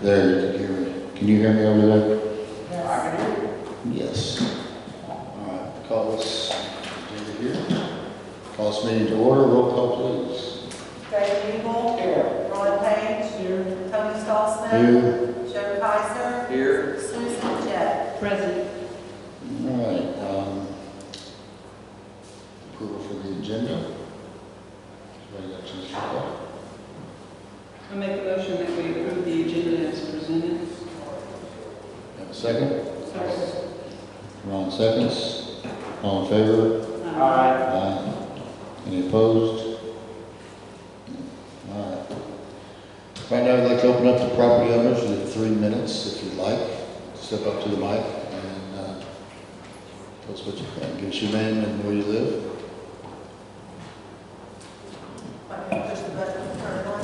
There, you can hear me. Can you hear me over there? Yeah, I can hear you. Yes. All right, call this agenda here. Call this meeting to order. Roll call, please. Dave Eagle. Here. Ron Page. Here. Tony Stallsmith. Here. Joe Kaiser. Here. Susan Jett. Present. All right. Approval for the agenda. Everybody got a chance to look at it? I make a motion that we approve the agenda as presented. Have a second? Ron seconds. All in favor? Aye. Aye. Any opposed? All right. Right now, I'd like to open up to property owners. You have 3 minutes, if you'd like. Step up to the mic and tell us what you think. Give us your name and where you live. Push the button, turn it on,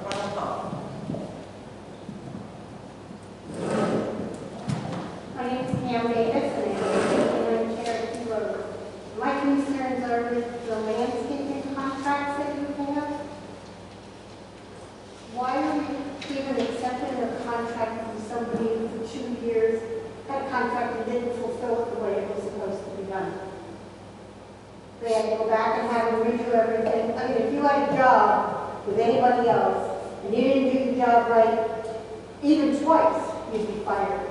right on top. My name is Pam Davis, and I'm Cherokee Road. My concerns are with the landscaping contracts that you have. Why are we even accepting a contract from somebody for 2 years? That contract didn't fulfill it the way it was supposed to be done. They had to go back and have them redo everything. I mean, if you had a job with anybody else, and you didn't do the job right, even twice, you'd be fired.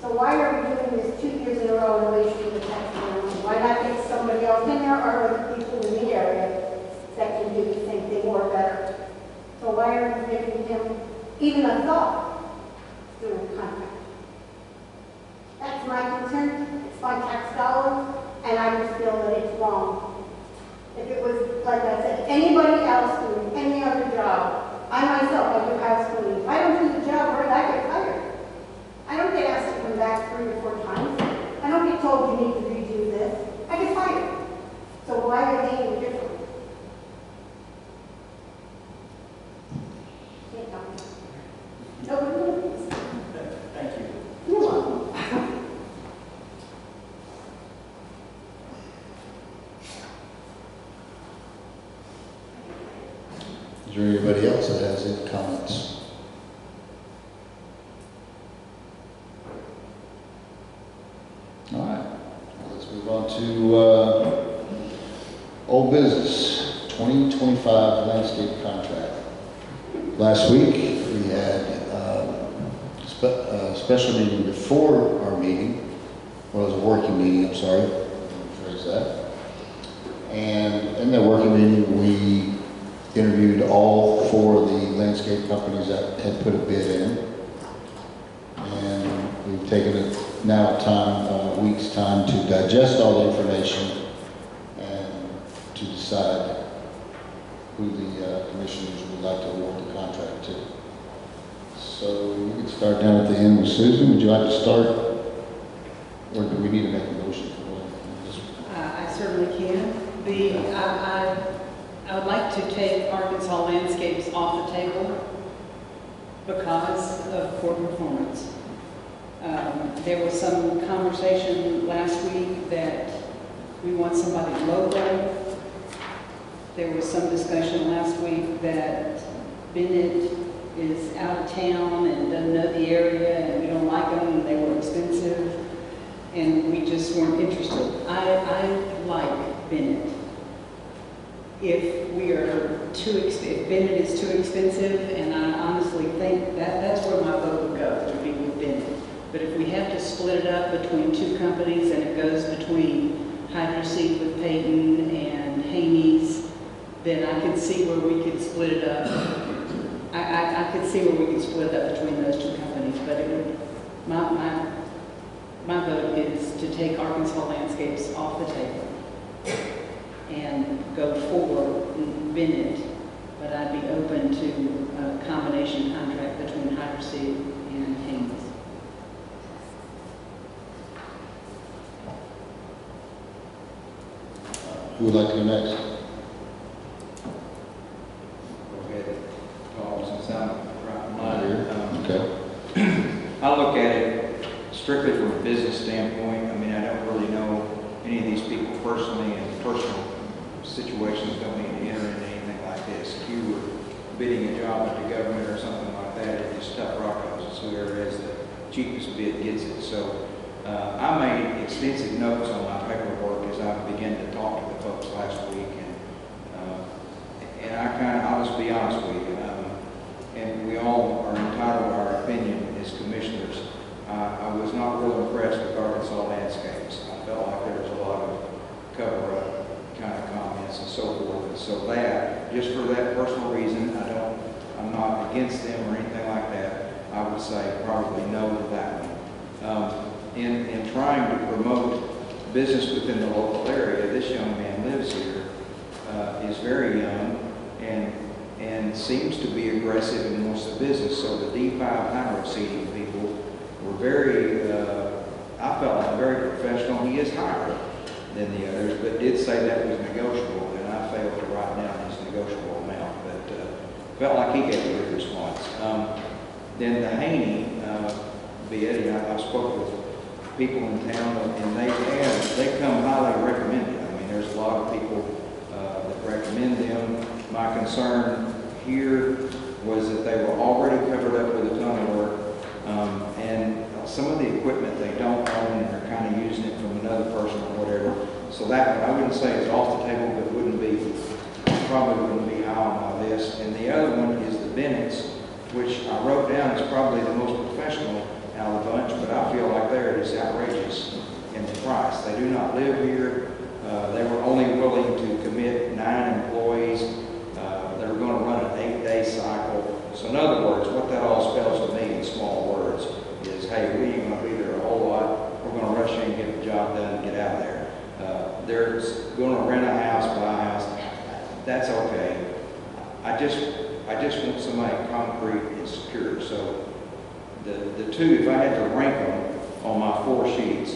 So why are we doing this 2 years in a row and wasting the taxpayer money? Why not get somebody else in there or other people in the area that can do the same thing or better? So why are we giving him even a thought doing a contract? That's my concern. It's my tax dollars, and I just feel that it's wrong. If it was, like I said, anybody else doing any other job, I myself, I do house cleaning. If I don't do the job right, I get fired. I don't get asked to come back 3 or 4 times. I don't get told you need to redo this. I get fired. So why are they any different? Can't tell me. Nobody knows. Thank you. You're welcome. Is there anybody else that has any comments? All right, let's move on to old business, 2025 landscape contract. Last week, we had a special meeting before our meeting. Well, it was a working meeting, I'm sorry, let me phrase that. And in that working meeting, we interviewed all 4 of the landscape companies that had put a bid in. And we've taken it now a week's time to digest all the information and to decide who the commissioners would like to award the contract to. So you can start down at the end with Susan. Would you like to start? Or do we need to make a motion for one? I certainly can. I would like to take Arkansas Landscapes off the table because of poor performance. There was some conversation last week that we want somebody local. There was some discussion last week that Bennett is out of town and doesn't know the area and we don't like them and they were expensive and we just weren't interested. I like Bennett. If Bennett is too expensive, and I honestly think that's where my vote would go, would be with Bennett. But if we have to split it up between 2 companies and it goes between Hydroseed with Peyton and Haney's, then I could see where we could split it up. I could see where we could split it up between those 2 companies, but it would, my vote is to take Arkansas Landscapes off the table and go forward in Bennett, but I'd be open to a combination contract between Hydroseed and Haynes. Who would like to go next? Go ahead. Since I'm right in line. Okay. I look at it strictly from a business standpoint. I mean, I don't really know any of these people personally, and personal situations don't need to enter into anything like this. If you were bidding a job at the government or something like that, it's just tough rock houses, whoever has the cheapest bid gets it. So I made extensive notes on my paperwork as I began to talk to the folks last week, and I'll just be honest with you, and we all are entitled to our opinion as commissioners. I was not real impressed with Arkansas Landscapes. I felt like there was a lot of cover-up kind of comments and so forth. And so that, just for that personal reason, I'm not against them or anything like that. I would say probably no to that one. In trying to promote business within the local area, this young man lives here, is very young, and seems to be aggressive and wants the business. So the D5 hydro seeding people were very, I felt like very professional. He is higher than the others, but did say that was negotiable, and I failed to write down his negotiable amount, but felt like he gave a good response. Then the Haney bid, I spoke with people in town, and they come highly recommended. I mean, there's a lot of people that recommend them. My concern here was that they were already covered up with a ton of work, and some of the equipment they don't own and are kind of using it from another person or whatever. So that one, I wouldn't say it's off the table, but probably wouldn't be high on my list. And the other one is the Bennett's, which I wrote down as probably the most professional out of the bunch, but I feel like they're just outrageous in the price. They do not live here. They were only willing to commit 9 employees. They were going to run an 8-day cycle. So in other words, what that all spells to me in small words is, hey, we ain't going to be there a whole lot. We're going to rush in and get the job done and get out of there. They're going to rent a house, buy a house. That's okay. I just want somebody concrete and secure. So the two, if I had to rank them on my 4 sheets,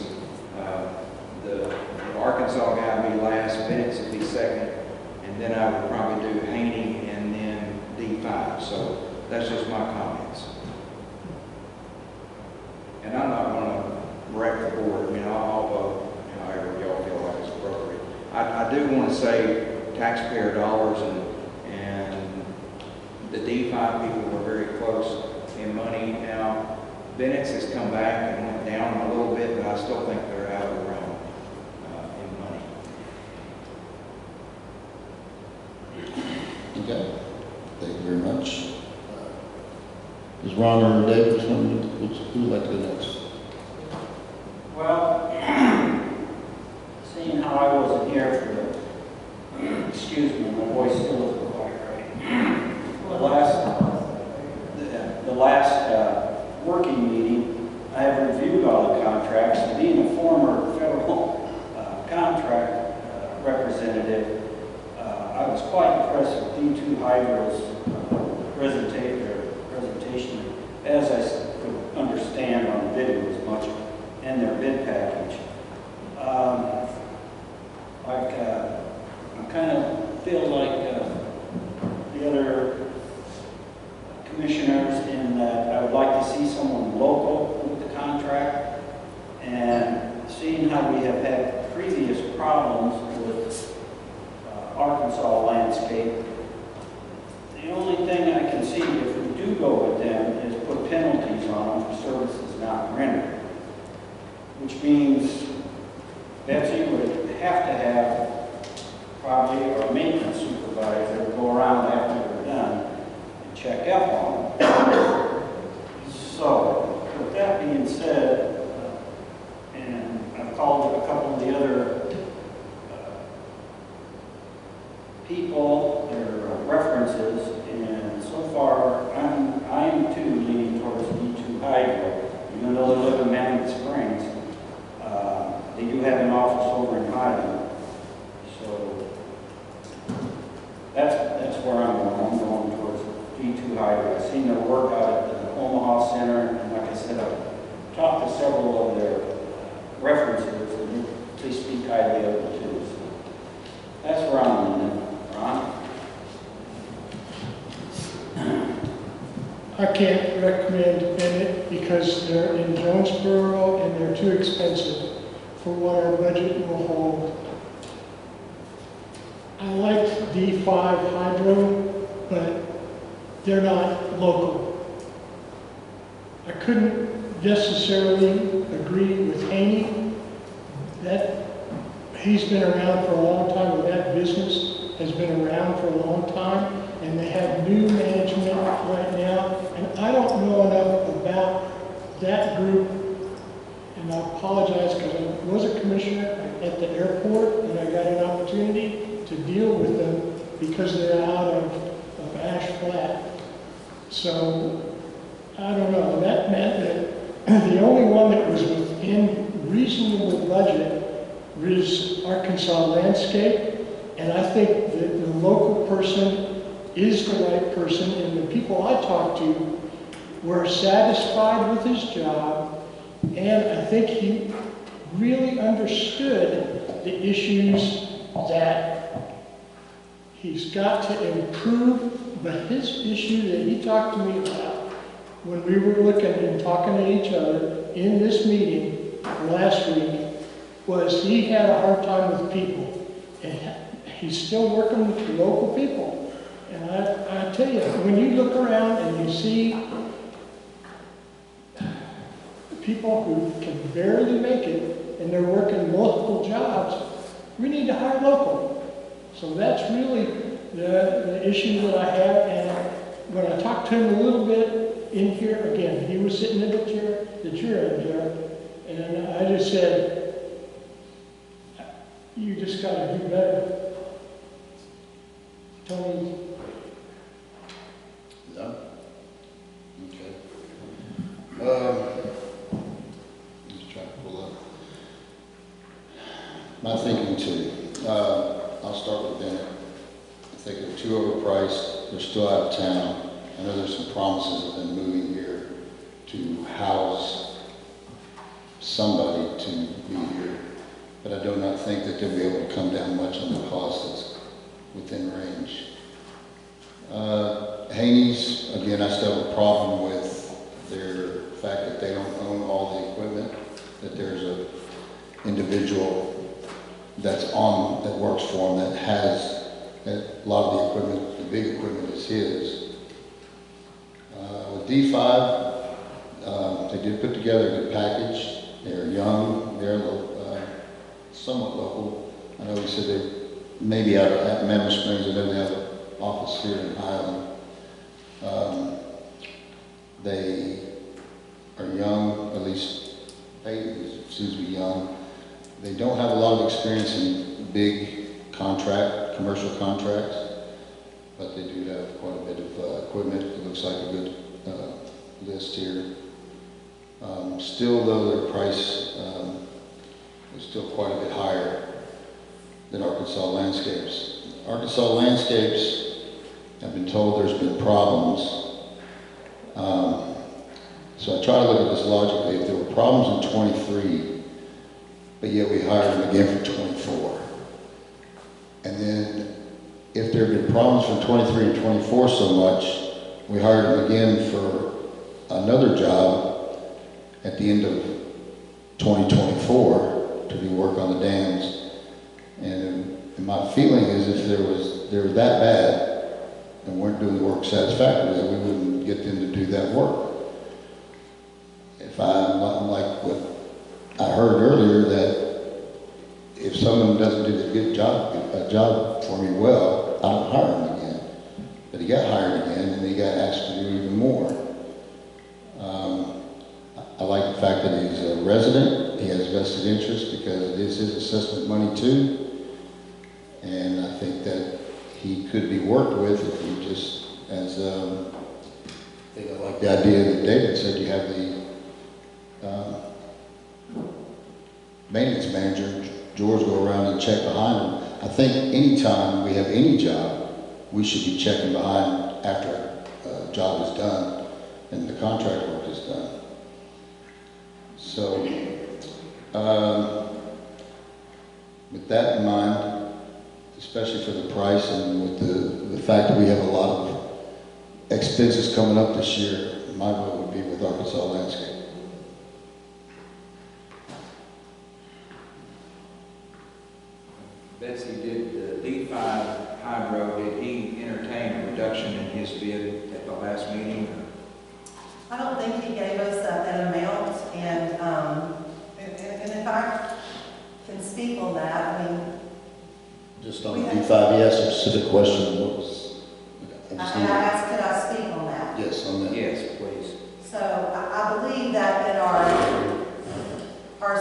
the Arkansas guy would be last, Bennett's would be second, and then I would probably do Haney and then D5. So that's just my comments. And I'm not going to wreck the board. I mean, I'll vote however y'all feel like it's appropriate. I do want to save taxpayer dollars, and the D5 people were very close in money. Now, Bennett's has come back and went down a little bit, but I still think they're out of the realm in money. Okay, thank you very much. Is Ron or David, who would like to go next? Well, seeing how I wasn't here for excuse me, my voice still isn't quite right. The last working meeting, I have reviewed all the contracts, and being a former federal contract representative, I was quite impressed with D2 Hydro's presentation, as I could understand on the video as much, and their bid package. I kind of feel like the other commissioners in that I would like to see someone local with the contract, and seeing how we have had previous problems with Arkansas Landscape, the only thing I can see if we do go with them is put penalties on them for services not rendered, which means Betsy would have to have probably our maintenance supervisor go around after they're done and check up on them. So, with that being said, and I've called a couple of the other people, their references, and so far I am too leaning towards D2 Hydro, even though they live in Mammoth Springs. They do have an office over in Highland, so that's where I'm going. I'm going towards D2 Hydro. I've seen their work out at the Omaha Center, and like I said, I've talked to several of their references, and they speak highly of it too. So that's where I'm leaning. Ron? I can't recommend Bennett because they're in Jonesboro and they're too expensive for what our budget will hold. I like D5 Hydro, but they're not local. I couldn't necessarily agree with Haney that he's been around for a long time, or that business has been around for a long time, and they have new management right now, and I don't know enough about that group, and I apologize because I was a commissioner at the airport, and I got an opportunity to deal with them because they're out of Ash Flat. So, I don't know, that meant that the only one that was within reasonable budget was Arkansas Landscape, and I think that the local person is the right person, and the people I talked to were satisfied with his job, and I think he really understood the issues that he's got to improve, but his issue that he talked to me about when we were looking and talking to each other in this meeting last week was he had a hard time with people, and he's still working with the local people. And I tell you, when you look around and you see people who can barely make it and they're working multiple jobs, we need to hire local. So that's really the issue that I have. And when I talked to him a little bit in here, again, he was sitting in the chair that you're in there, and I just said, you just got to do better. Tony. No? Okay. Just trying to pull up. My thinking too. I'll start with Bennett. I think they're too overpriced. They're still out of town. I know there's some promises of them moving here to house somebody to be here, but I do not think that they'll be able to come down much on the cost that's within range. Haney's, again, I still have a problem with their fact that they don't own all the equipment, that there's a individual that works for them that has a lot of the equipment, the big equipment is his. With D5, they did put together a good package. They're young, they're somewhat local. I know he said they maybe out at Mammoth Springs, I know they have an office here in Highland. They are young, at least Peyton seems to be young. They don't have a lot of experience in big commercial contracts, but they do have quite a bit of equipment. It looks like a good list here. Still, though, their price is still quite a bit higher than Arkansas Landscapes. Arkansas Landscapes, I've been told there's been problems. So I try to look at this logically. If there were problems in 23, but yet we hired them again for 24. And then if there had been problems from 23 and 24 so much, we hired them again for another job at the end of 2024 to do work on the dams. And my feeling is if they were that bad and weren't doing the work satisfactorily, we wouldn't get them to do that work. If I'm like what I heard earlier, that if someone doesn't do a job for me well, I don't hire him again. But he got hired again, and he got asked to do even more. I like the fact that he's a resident. He has vested interest because it is his assessment money too. And I think that he could be worked with if he just, as I like the idea that David said, you have the maintenance manager, George, go around and check behind him. I think anytime we have any job, we should be checking behind after a job is done and the contract work is done. So, with that in mind, especially for the price and with the fact that we have a lot of expenses coming up this year, my vote would be with Arkansas Landscape. Betsy, did the D5 Hydro, did he entertain a reduction in his bid at the last meeting? I don't think he gave us Just on D5, he asked a specific question, what was? I just And need- I asked, could I speak on that? Yes, on that. Yes, please. So I believe that in our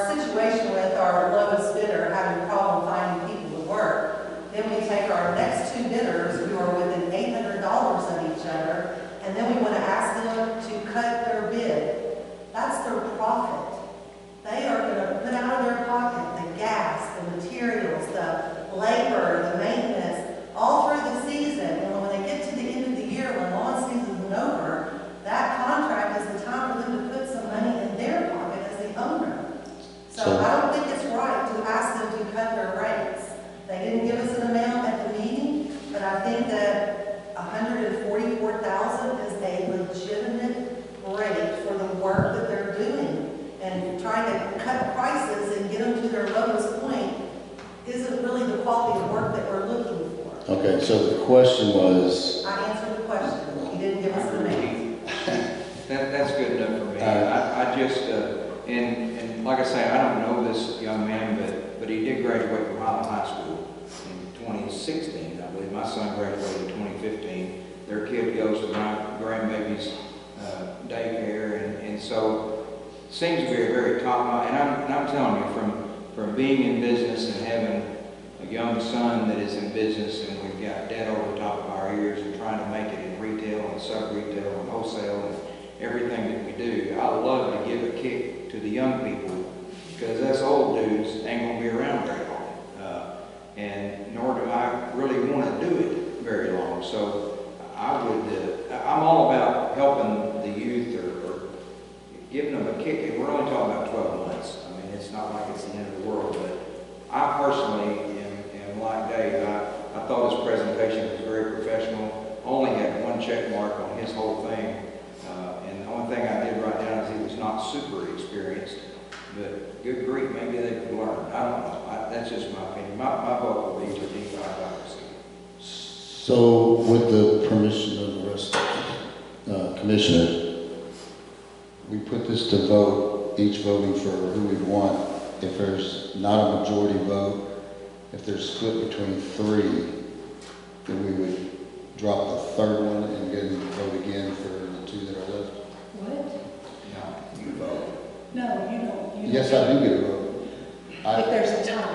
situation with our lowest bidder having a problem finding people to work, then we take our next two bidders who are within $800 of each other, and then we want to ask them to cut their bid. That's their profit. They are going to put out of their pocket the gas, the materials, the labor, the maintenance, all through the season. And when they get to the end of the year, when lawn season is over, that contract is the time for them to put some money in their pocket as the owner. So So- I don't think it's right to ask them to cut their rates. They didn't give us an amount at the meeting, but I think that $144,000 is a legitimate rate for the work that they're doing. And trying to cut prices and get them to their lowest point isn't really the quality of work that we're looking for. Okay, so the question was, I answered the question. You didn't give us an amount. That's good enough for me. I just, and like I say, I don't know this young man, but he did graduate from Highland High School in 2016. I believe my son graduated in 2015. Their kid goes to my grandbaby's daycare, and so seems to be a very top, and I'm telling you, from being in business and having a young son that is in business, and we've got debt over the top of our ears and trying to make it in retail and sub-retail and wholesale and everything that we do, I love to give a kick to the young people, because us old dudes ain't gonna be around very long. And nor do I really want to do it very long. So I'm all about helping the youth or giving them a kick, and we're only talking about 12 months. I mean, it's not like it's the end of the world, but I personally am like Dave. I thought his presentation was very professional, only had one check mark on his whole thing, and the only thing I did write down is he was not super experienced, but good grief, maybe they could learn. I don't know. That's just my opinion. My vote will be for D5 IRC. so with the permission of the rest of the commissioners, we put this to vote, each voting for who we want. If there's not a majority vote, if there's split between three, then we would drop the third one and get them to vote again for the two that are left. What? No, you vote. No, you don't. Yes, I do get a vote. If I there's a tie.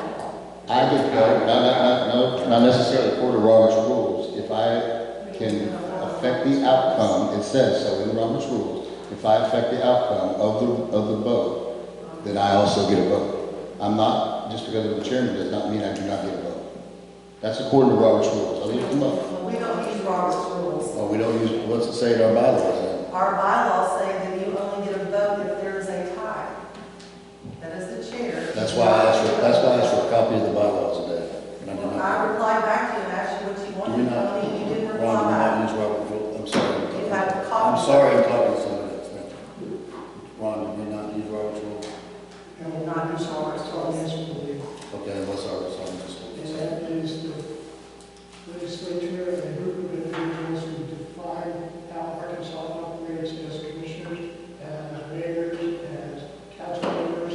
get a vote, not necessarily according to Robert's rules. If I can affect the outcome, it says so in Robert's rules. If I affect the outcome of the vote, then I also get a vote. I'm not, just because I'm the chairman does not mean I do not get a vote. That's according to Robert's rules. I looked them up. We don't use Robert's rules. Oh, we don't use, what's it say in our bylaws then? Our bylaws say that you only get a vote if there is a tie. That is the chair. That's why I asked for a copy of the bylaws today. And I did Well, not. I replied back to you and asked you what you Do wanted. we not, I mean, you didn't Ron, do we reply not back. use Robert's rules? I'm sorry. You had a copy. I'm sorry, I'm talking to somebody else. Thank you. Ron, do we not use Robert's rules? And Not use Robert's rules. Okay, unless our assignment is. And that is the legislature and a group of individuals who define how Arkansas operates as commissioners, as mayors, as council members,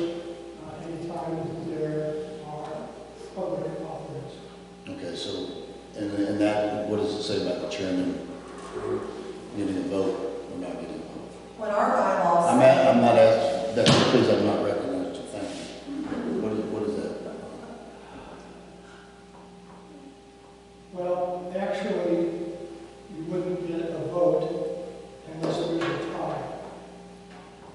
anytime there are public offerings. Okay, so, and that, what does it say about the chairman getting a vote or not getting a vote? When our bylaws I'm say, not asking, that's please, I'm not recognized, so thank you. What is that? Well, actually, you wouldn't get a vote unless there was a tie.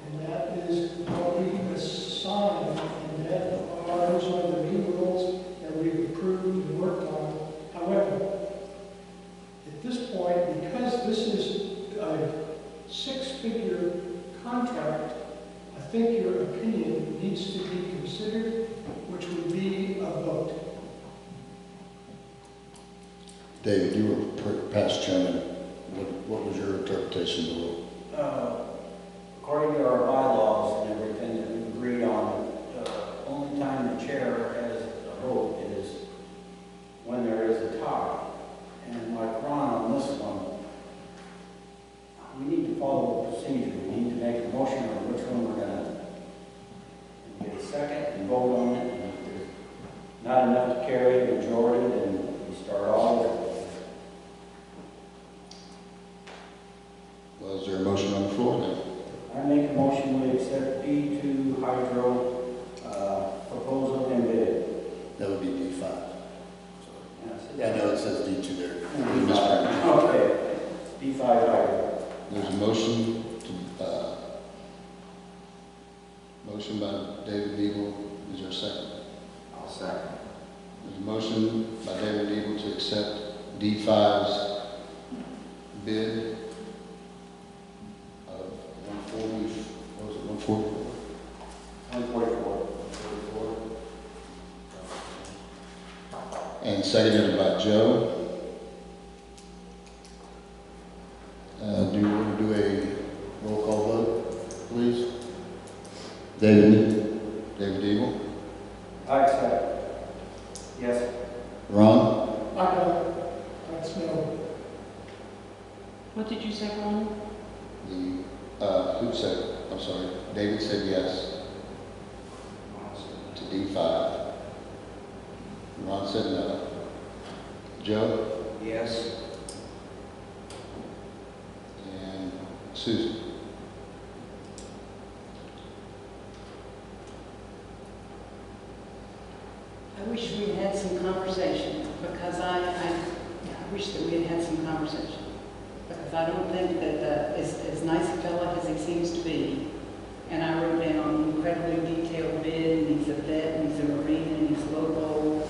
And that is what we assign, and that are those are the new rules that we've approved and worked on. However, at this point, because this is a six-figure contract, I think your opinion needs to be considered, which would be a vote. David, you were past chairman. What was your interpretation of the rule? According to our bylaws and everything that we've agreed on, only time the chair has a vote is when there is a tie. And like Ron on this one, we need to follow the procedure. We need to make a motion on which one we're going to get a second and vote on it. And if there's not enough to carry a majority, then Was there a motion on the floor then? I make a motion we accept D2 Hydro proposal and bid. That would be D5. Yes. Yeah, I know it says D2 there. Okay, D5 Hydro. There's a motion motion by David Nebel. Is there a second? I'll second. There's a motion by David Nebel to accept D5's bid of 140, what was it, 144? 144. And seconded by Joe. Do you want to do a roll call vote, please? David Nebel? I accept. Yes. Ron? I don't, that's no, What did you say, Ron? Who said, I'm sorry, David said yes to D5. Ron said no. Joe? Yes. And Susan? I wish we had some conversation, because I wish that we had had some conversation. Because I don't think that as nice a fellow as he seems to be, and I wrote down an incredibly detailed bid, and he's a vet, and he's a Marine, and he's local.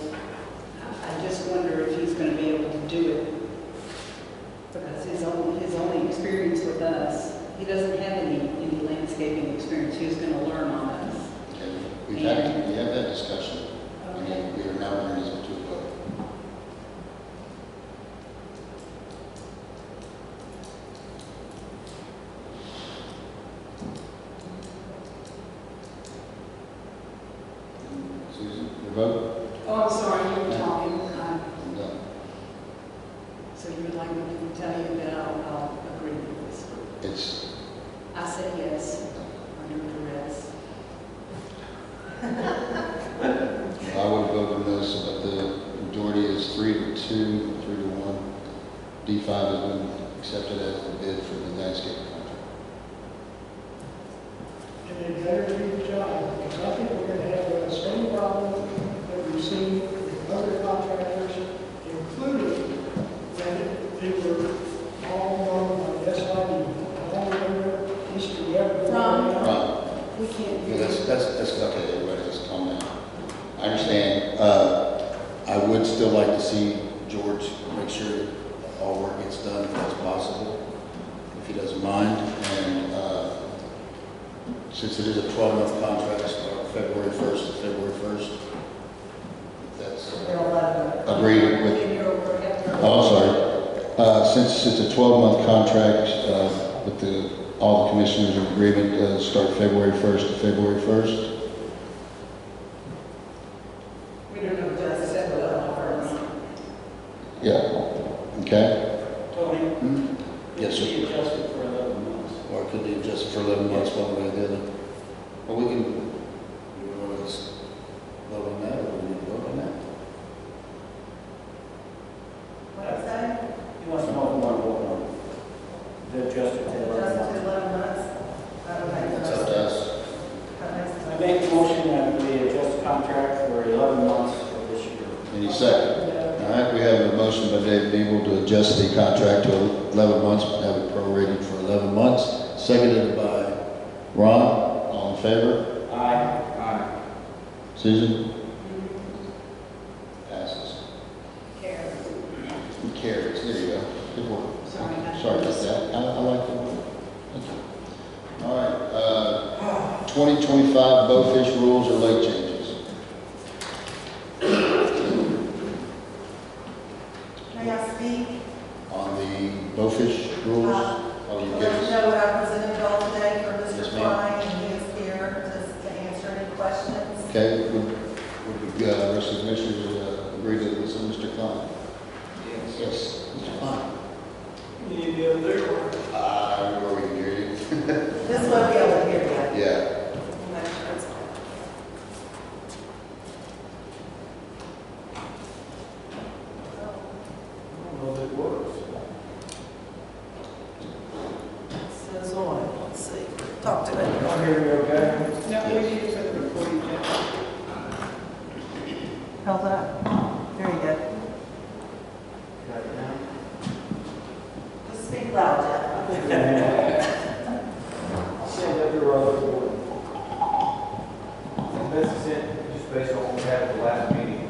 I just wonder if he's going to be able to do it. Because his only experience with us, he doesn't have any landscaping experience. He was going to learn on us. Okay, we had that discussion. And we are now entering into a vote. Susan, your vote? Oh, I'm sorry, you were talking. I'm done. So you would like me to tell you that I'll agree with this? It's, I said yes, under duress. I would have voted no, so but the majority is 3-2, 3-1. D5 has been accepted as the bid for the landscape contract. and they better do the job, because I think we're going to have the same problem that we've seen with other contractors, including that they were all known by SID, all over East of Everett. Right. We can't do Yeah, this. that's okay, everybody just calm down. I understand, I would still like to see George make sure that all work gets done if that's possible, if he doesn't mind. And, since it is a 12-month contract, start February 1st to February 1st, that's agreed with. Oh, I'm sorry. Since it's a 12-month contract, with all the commissioners in agreement, start February 1st to February 1st. We don't know if that's set up or not. Yeah, okay. Tony? Yes, sir. We adjusted for 11 months. Or it could be adjusted for 11 months, one way or the other. Or we can, you want to just vote on that, or we need to vote on that? What I'm saying? He wants to know if we want to vote on it. The adjusted to 11 Just months. to 11 months? I don't think It's up to us. that makes I sense. make a motion that we adjust the contract for 11 months for this year. Any second? All right, we have a motion by David Nebel to adjust the contract to 11 months, have it prorated for 11 months, seconded by Ron. All in favor? Aye. Aye. Susan? Passes. Care. Carries, there you go. Good work. Sorry. Sorry about that. I like that one. Thank you. All right, 2025 bowfish rules or lake changes. May I speak? On the bowfish rules? Oh, you Let give you us. know what I presented y'all today for Yes, Mr. ma'am. Klein, and he is here to answer any questions. Okay, would the rest of the commissioners agree to this, Mr. Klein? Yes. Yes, Mr. Klein. Yeah, there. Where we can hear you. This won't be able to hear you. Yeah. Make sure it's on. Well, it works. talk to it. I'm hearing you okay? No, we need it for the recording, Jeff. How's that? Very good. Got it now? Just speak loud, Jeff. I'll send up your other board. And this is it, just based on what we had at the last meeting,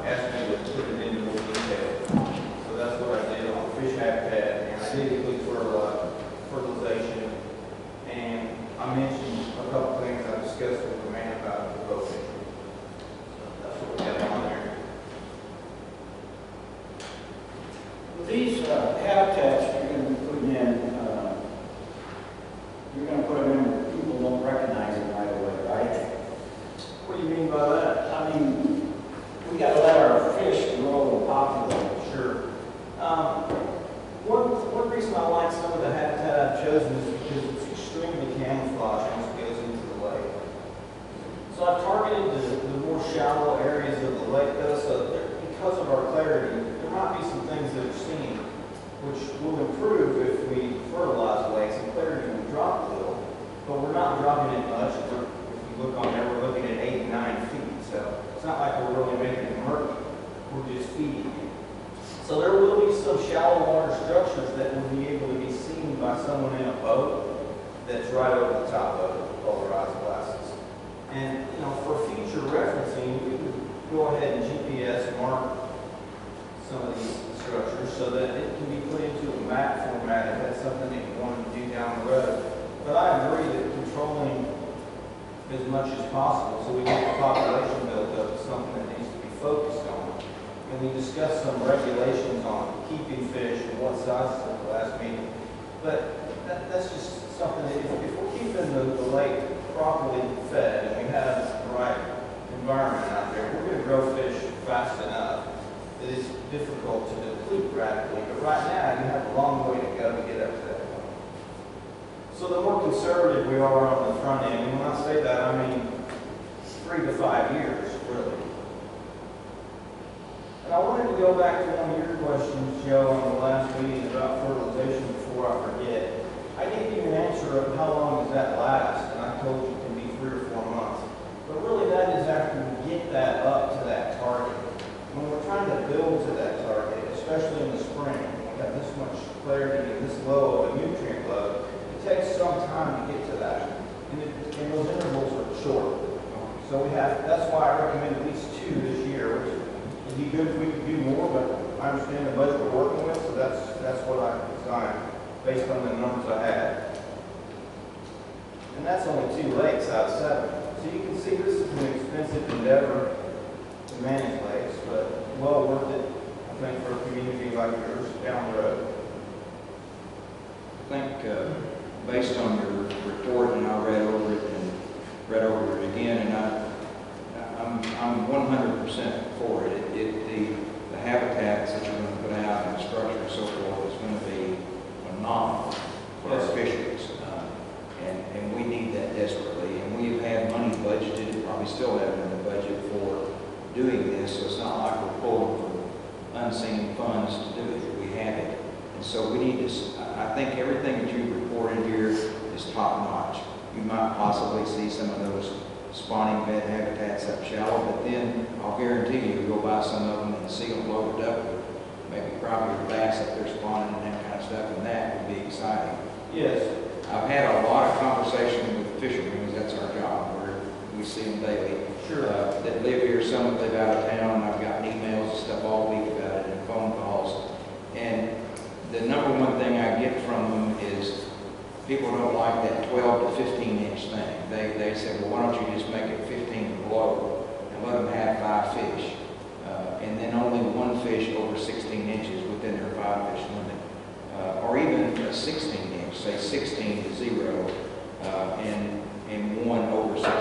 asked me to put it into more detail. So that's what I did on fish habitat, and I did include fertilization. And I mentioned a couple things I discussed with the man about the boat fishing. So that's what we have on there. These habitats you're going to be putting in, you're going to put them in where people don't recognize them right away, right? What do you mean by that? I mean, we got to let our fish grow and populate. Sure. One reason I like some of the habitat I've chosen is because it's extremely camouflaged once it goes into the lake. So I've targeted the more shallow areas of the lake though, so because of our clarity, there might be some things that are seen which will improve if we fertilize the lakes and clarity will drop a little, but we're not dropping it much. If you look on there, we're looking at 8 and 9 feet, so it's not like we're really making it murky. We're just feeding it. So there will be some shallow water structures that will be able to be seen by someone in a boat that's right over the top of it with polarized glasses. And, you know, for future referencing, we can go ahead and GPS mark some of these structures so that it can be put into a map format if that's something that you want to do down the road. But I agree that controlling as much as possible so we get the population built up is something that needs to be focused on. And we discussed some regulations on keeping fish and what sizes at the last meeting. But that's just something that if we're keeping the lake properly fed and we have the right environment out there, we're going to grow fish fast enough. It is difficult to deplete radically, but right now you have a long way to go to get up to that point. So the more conservative we are on the front end, and when I say that, I mean 3 to 5 years, really. And I wanted to go back to one of your questions, Joe, on the last meeting about fertilization before I forget. I gave you an answer of how long does that last, and I told you it can be 3 or 4 months. But really that is after we get that up to that target. When we're trying to build to that target, especially in the spring, when we have this much clarity and this low of a nutrient load, it takes some time to get to that. And those intervals are short. So that's why I recommend at least 2 this year, which would be good if we could do more, but I understand the budget we're working with, so that's what I designed based on the numbers I had. And that's only 2 lakes out of 7. So you can see this is an expensive endeavor to manage lakes, but well worth it, I think, for a community like yours down the road. I think, based on your report, and I read over it again, and I'm 100% for it. The habitats that you're going to put out and the structure and so forth is going to be phenomenal for our fisheries. And we need that desperately. And we've had money budgeted, probably still have it in the budget for doing this, so it's not like we're pulling from unseen funds to do it. We have it. And so we need to, I think everything that you've reported here is top notch. You might possibly see some of those spawning bed habitats up shallow, but then I'll guarantee you go buy some of them and see them loaded up with maybe crappie or bass up there spawning and that kind of stuff, and that would be exciting. Yes. I've had a lot of conversation with fishermen, because that's our job, where we see them daily. Sure. That live here, some that live out of town, and I've gotten emails and stuff all week about it and phone calls. And the number one thing I get from them is people don't like that 12 to 15 inch thing. They say, well, why don't you just make it 15 below and let them have 5 fish. And then only 1 fish over 16 inches within their 5 fish limit. Or even a 16 inch, say 16 to 0, and 1 over 16.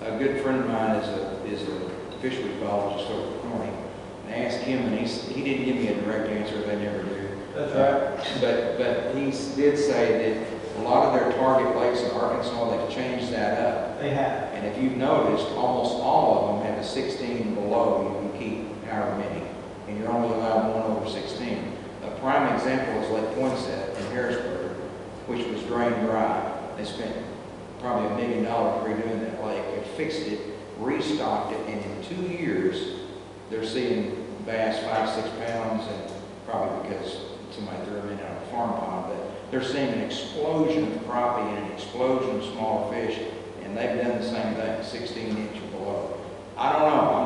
A good friend of mine is a fishery biologist over at Corning. I asked him, and he didn't give me a direct answer. They never do. That's right. But he did say that a lot of their target lakes in Arkansas, they've changed that up. They have. And if you've noticed, almost all of them have a 16 below you can keep however many, and you're only allowed 1 over 16. A prime example is Lake Poinsett in Harrisburg. which was drained dry. They spent probably $1 million redoing that lake. They fixed it, restocked it, and in 2 years, they're seeing bass 5-6 pounds, and probably because somebody threw them in on a farm pond, but they're seeing an explosion of crappie and an explosion of smaller fish, and they've done the same thing, 16 inch or below. I don't know,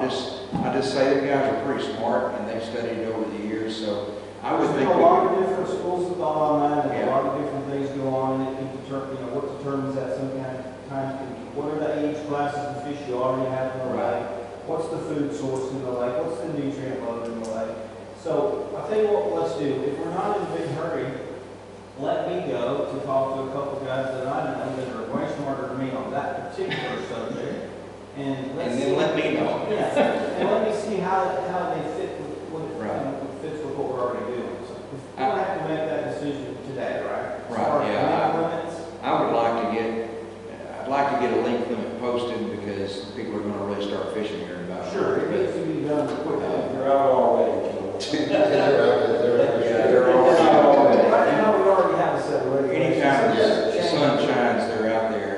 I just say the guys are pretty smart, and they've studied it over the years, so I would There's think. been a lot of different schools of thought on that, and Yeah. a lot of different things go on, and it can determine, what determines that some kind of time can be. What are the age classes of fish you already have in the Right. lake? What's the food source in the lake? What's the nutrient load in the lake? So I tell you what, let's do. If we're not in a big hurry, let me go to talk to a couple guys that I know that are way smarter than me on that particular subject. And let's And see. then let me know. Yeah, and let me see how they fit with what, Right. fits with what we're already doing. So we don't have to make that decision today, right? As Right, far as yeah. limits, I would like to get, I'd like to get a length limit posted because people are gonna really start fishing here in about. sure, it needs to be done quickly. They're out already, Joe. Yeah, they're all. Right now, we already have a set of regulations. Anytime Yeah. the sun shines, they're out there.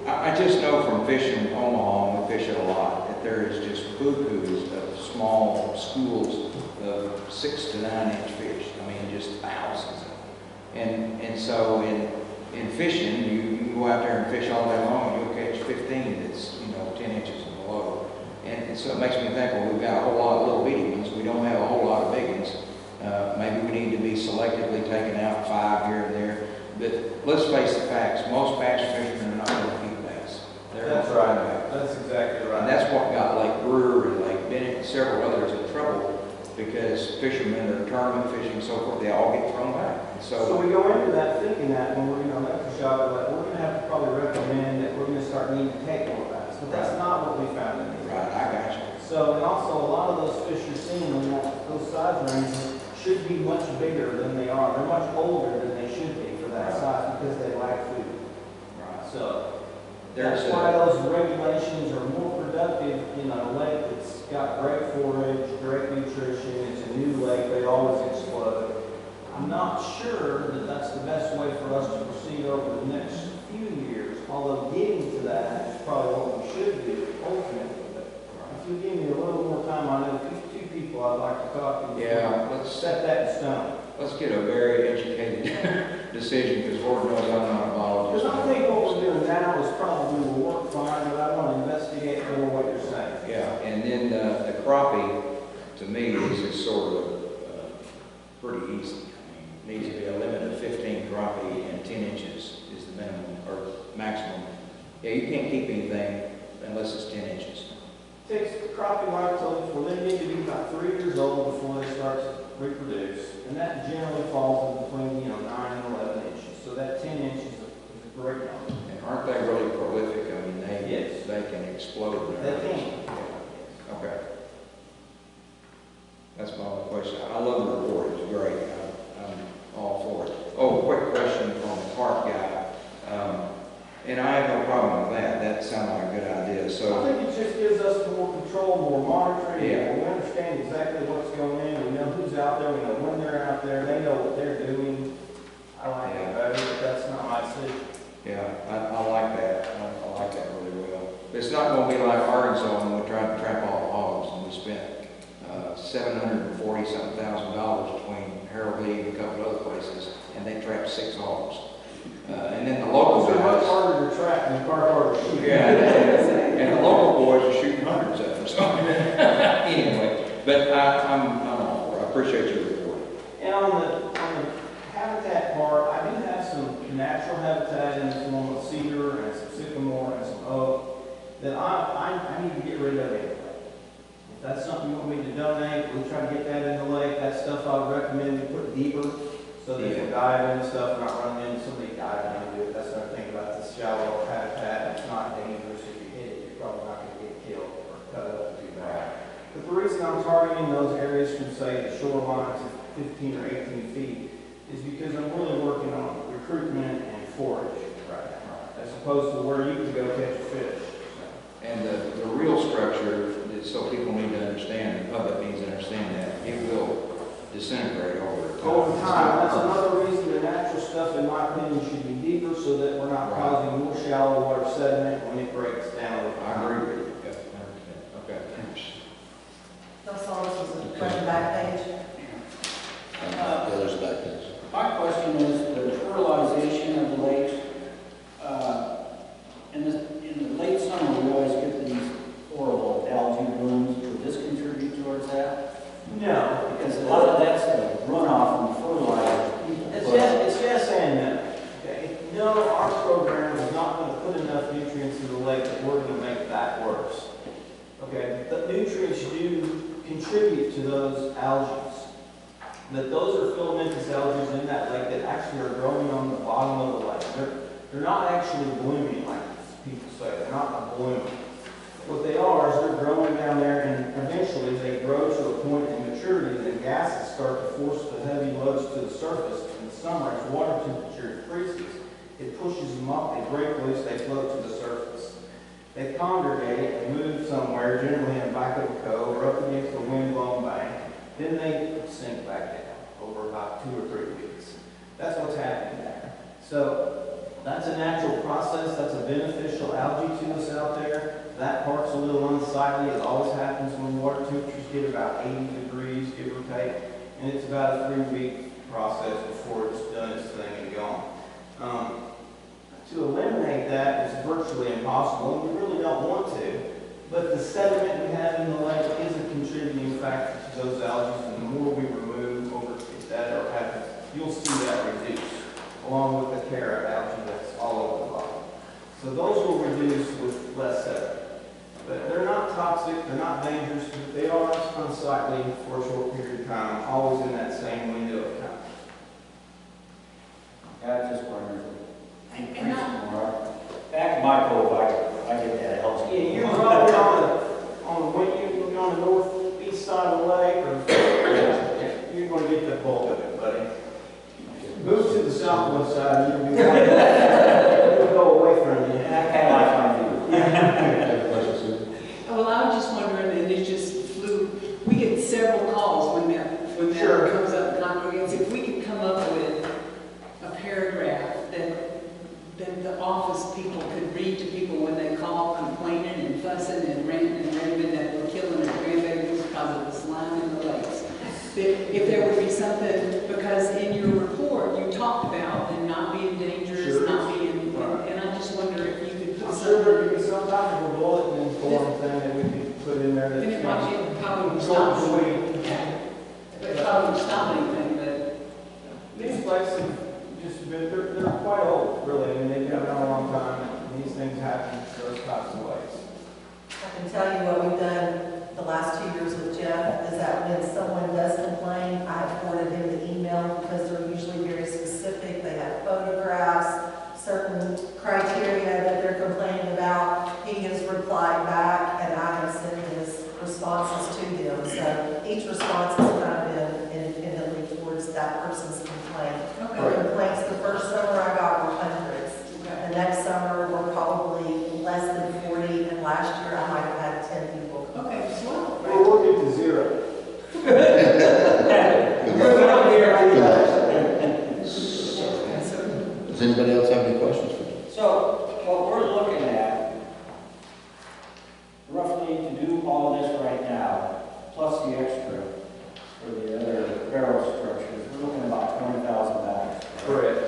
I just know from fishing in Omaha, and we fish it a lot, that there is just bukus of small schools of 6 to 9 inch fish. I mean, just thousands of them. And so in fishing, you can go out there and fish all day long, and you'll catch 15 that's, 10 inches and below. And so it makes me think, well, we've got a whole lot of little bitty ones. We don't have a whole lot of big ones. Maybe we need to be selectively taking out 5 here and there. But let's face the facts, most bass fishermen are not going to feed bass. They're That's gonna fry right. bass. That's exactly right. And that's what got Lake Brewer and Lake Bennett and several others in trouble, because fishermen that are tournament fishing and so forth, they all get thrown back. And So we go into that thinking that when we're, let the shop, like, we're gonna have to probably recommend that we're gonna start needing to take more bass. But that's not what we found in these. right, I got you. So, and also, a lot of those fish you're seeing in those size ranges should be much bigger than they are. They're much older than they should be for that size because they lack food. Right. So, There's that's why those regulations are more productive in a lake that's got great forage, great nutrition, it's a new lake, they always explode. I'm not sure that that's the best way for us to proceed over the next few years, although getting to that is probably what we should do ultimately. But if you give me a little more time, I know two people I'd like to talk to. Yeah, let's Set that in stone. let's get a very educated decision, because Lord knows I'm not a Because biologist. I think what we're doing now is probably will work fine, but I want to investigate more what you're saying. Yeah, and then the crappie, to me, is just sort of pretty easy. I mean, needs to be a limit of 15 crappie, and 10 inches is the minimum, or maximum. Yeah, you can't keep anything unless it's 10 inches. Takes the crappie life till they need to be about 3 years old before they start to reproduce. And that generally falls in between, 9 and 11 inches. So that 10 inches is a great number. And aren't they really prolific? I mean, Yes. they can explode. They can. Yeah. Okay. That's my only question. I love the report, it's great. I'm all for it. Oh, quick question from the park guy. And I have no problem with that. That sounds like a good idea. I So, think it just gives us more control, more monitoring. Yeah. We understand exactly what's going in. We know who's out there. We know when they're out there. They know what they're doing. I like it better, but that's not my decision. yeah, I like that. I like that really well. But it's not going to be like Arkansas when we tried to trap all the hogs, and we spent $740-something thousand between Harold Lee and a couple other places, and they trapped 6 hogs. And then the local It's much guys, harder to track than car harder to shoot. yeah, and the local boys are shooting hundreds of them. So anyway, but I'm all for it. I appreciate your report. And on the habitat part, I do have some natural habitat in the form of cedar and some sycamore and some oak that I need to get rid of anyway. If that's something you want me to donate, we'll try to get that in the lake. That's stuff I would recommend we put deeper so that you dive into stuff, not running into somebody diving into it. That's another thing about this shallow habitat. It's not dangerous. If you hit it, you're probably not going to get killed or cut up too bad. But the reason I'm targeting those areas from, say, the shorelines of 15 or 18 feet is because I'm really working on recruitment and forage right now, as opposed to where you can go catch a fish. And the real structure, so people need to understand, the public needs to understand that, it will disintegrate over time. Over time, that's another reason the natural stuff in my shallow water sediment when it breaks down. I agree with you. Yes, 100%. Okay. That's all, this was a question back page. Yeah, there's a back page. My question is the fertilization of the lakes. In the late summer, we always get these horrible algae blooms. Would this contribute towards that? No, Because a lot of that's the runoff from fertilizer. it's yes and no. Okay, no, our program is not going to put enough nutrients in the lake that we're going to make that worse. Okay, but nutrients do contribute to those algae. That those are filamentous algae in that lake that actually are growing on the bottom of the lake. They're not actually blooming like people say. They're not blooming. What they are is they're growing down there, and eventually they grow to a point in maturity that gases start to force the heavy loads to the surface. In the summer, as water temperature increases, it pushes them up, they break loose, they float to the surface. They congregate and move somewhere, generally in the back of a cove or up against the wind-blown bank. Then they sink back down over about 2 or 3 weeks. That's what's happening there. So that's a natural process. That's a beneficial algae to us out there. That part's a little unsightly. It always happens when water temperatures get about 80 degrees, give or take. And it's about a 3-week process before it's done its thing and gone. To eliminate that is virtually impossible, and we really don't want to. But the sediment we have in the lake is a contributing factor to those algae, and the more we remove over if that ever happens, you'll see that reduce, along with the carrot algae that's all over the bottom. So those will reduce with less sediment. But they're not toxic, they're not dangerous, but they are unsightly for a short period of time, always in that same window of time. That's just wondering. Back in my cove, I get that helps. Yeah, you're probably when you're on the northeast side of the lake, or you're going to get the bulk of it, buddy. Move to the southwest side, you'll be it'll go away from you. Okay, I find you. Have questions, Susan? Well, I was just wondering, and it just flew, we get several calls when that Sure. comes up in congregants. If we could come up with a paragraph that the office people could read to people when they call complaining and fussing and ranting and raving that we're killing their grandbabies because of the slime in the lakes. That if there would be something, because in your report you talked about them not being dangerous, Sure. not being, and I just wonder if you could put I'm sure there something, could be some type of a bulletin form thing that we could put in there that's and it might going be, probably would to stop, sweet. but it probably would stop anything, but. These lakes have just been, they're quite old, really. I mean, they've been around a long time, and these things happen those types of lakes. I can tell you what we've done the last 2 years with Jeff is that when someone does complain, I have forwarded him the email because they're usually very specific. They have photographs, certain criteria that they're complaining about. He has replied back, and I have sent his responses to him. So each response has kind of been independently towards that person's complaint. The complaints the first summer I got were hundreds. The next summer were probably less than 40, and last year I might have had 10 people. Okay, swell. We're working to zero. Does anybody else have any questions for you? So what we're looking at, roughly to do all this right now, plus the extra for the other barrel structures, we're looking at about $20,000. Correct.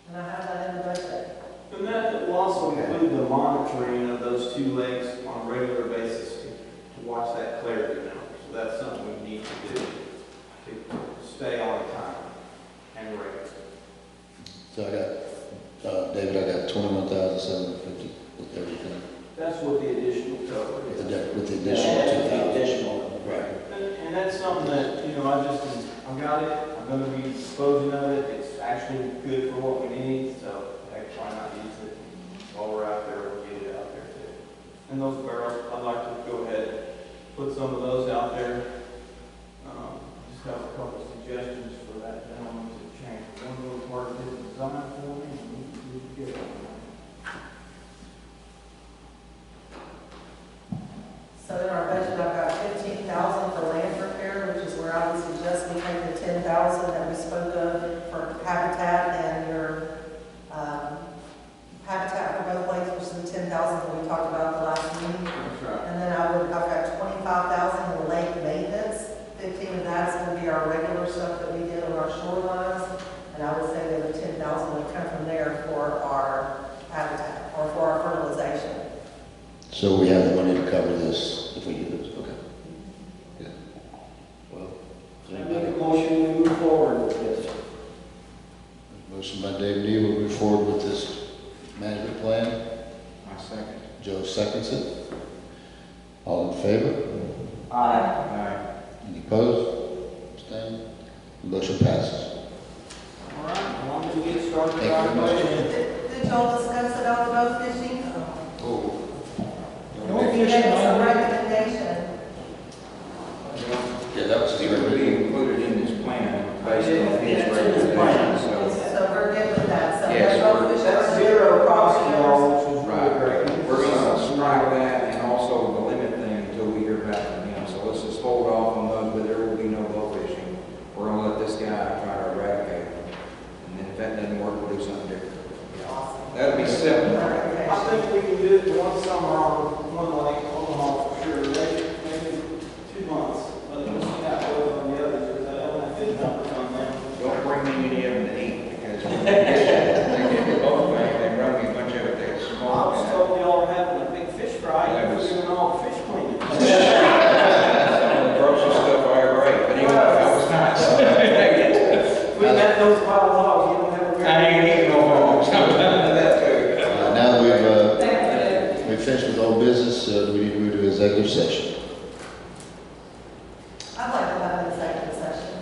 And I have that in the budget. And that will also include the monitoring of those 2 lakes on a regular basis to watch that clarity now. So that's something we need to do to stay on time and regular. So I got, David, I got 21,750 with everything, That's what the additional cover with is. the additional That's 2,000. the additional. Right. And that's something that, you know, I've got it, I'm gonna be disposing of it, it's actually good for what we need, so I try not to use it while we're out there, we'll get it out there too. And those barrels, I'd like to go ahead and put some of those out there. Just have a couple suggestions for that gentleman to change one little part of his design for me, and we can get it. So in our budget, I've got 15,000 for land repair, which is where I would suggest we take the 10,000 that we spoke of for Habitat and your, Habitat for both lakes, which is the 10,000 that we talked about the last meeting. That's right. And then I've got 25,000 in lake maintenance. 15 of that's gonna be our regular stuff that we did on our shorelines. And I would say the other 10,000 would come from there for our habitat, or for our fertilization. So we have the money to cover this if we do this, okay. Good. Well, I make a motion, we move forward with this. motion by Dave Neal, we'll move forward with this management plan. I second. Joe seconds it. All in favor? Aye. Any opposed? Abstained? Motion passes. All right, as long as we get started Thank you right very much. away. Did y'all discuss about the boat fishing? Oh. No You fishing gave us a on it. recommendation. Yeah, that was It would be included in this plan based on Yeah, his it's in his plan. recommendations, so. So we're good with that. So Yes, no boat we're- fishing That's on zero cost to property y'all, owners. which was Right, really great. we're gonna strike that and also the limit thing until we hear back from him. So let's just hold off on those, but there will be no bow fishing. We're gonna let this guy try to eradicate them. And then if that doesn't work, we'll do something different. That'll be simple. I think we can do it one summer on one lake, Omaha, for sure, maybe 2 months. But we'll see how it goes on the others, because I don't have good numbers on them. Don't bring me any of them to eat because when they get the boat thing, they run me a bunch of it that's I small. was told y'all were having a big fish fry, That and was- we're doing all fish cleaning. Some of the grossest stuff I ever ate, but anyway, that was nice. We met those wild hogs, you don't have a very. I ain't eating no hogs. I'm done with that too. Now that Thank you. we've finished with old business, do we need to move to executive session? I'd like to have an executive session.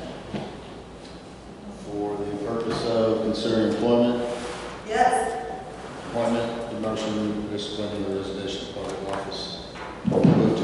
For the purpose of considering employment, Yes. appointment, promotion, discipline, or resignation of public office. Move to